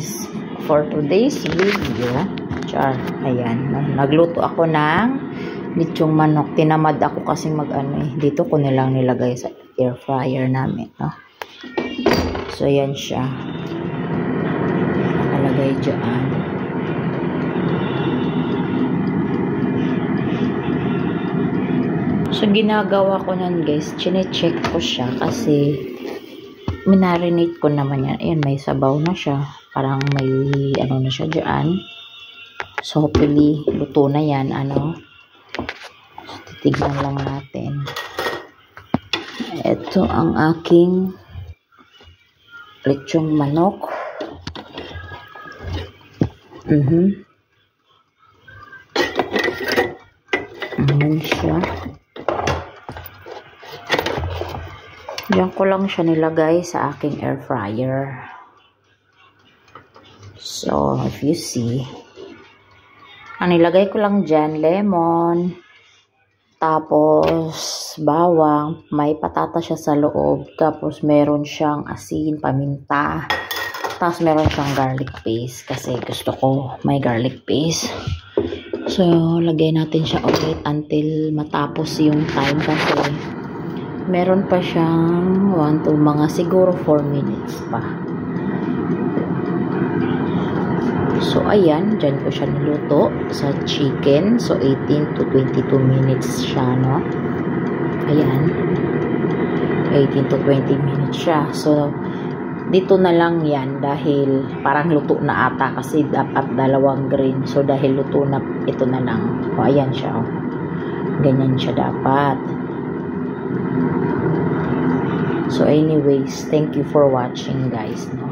guys, for today's video, ayan, nagluto ako ng lechong manok. Tinamad ako kasi dito ko nilang nilagay sa air fryer namin, no? So ayan siya, nakalagay dyan. So ginagawa ko nun guys, chine-check ko siya kasi minarinate ko naman yan. Ayan, may sabaw na siya. Parang may na siya dyan. So, hopefully, luto na yan. So, titignan lang natin. Ito ang aking lechong manok. Ayan siya. Diyan ko lang siya nilagay sa aking air fryer. So, if you see, ang nilagay ko lang dyan, lemon, tapos bawang, may patata siya sa loob, tapos meron siyang asin, paminta, tapos meron siyang garlic paste, kasi gusto ko may garlic paste. So, lagay natin siya ulit until matapos yung time kasi meron pa siyang mga siguro 4 minutes pa. So, ayan, dyan ko siya niluto sa chicken. So, 18 to 22 minutes siya, no? Ayan. 18 to 20 minutes siya. So, dito na lang yan dahil parang luto na ata kasi dapat 2 green. So, dahil luto na, ito na lang. O, ayan siya, oh. Ganyan siya dapat. So anyways, thank you for watching guys, no?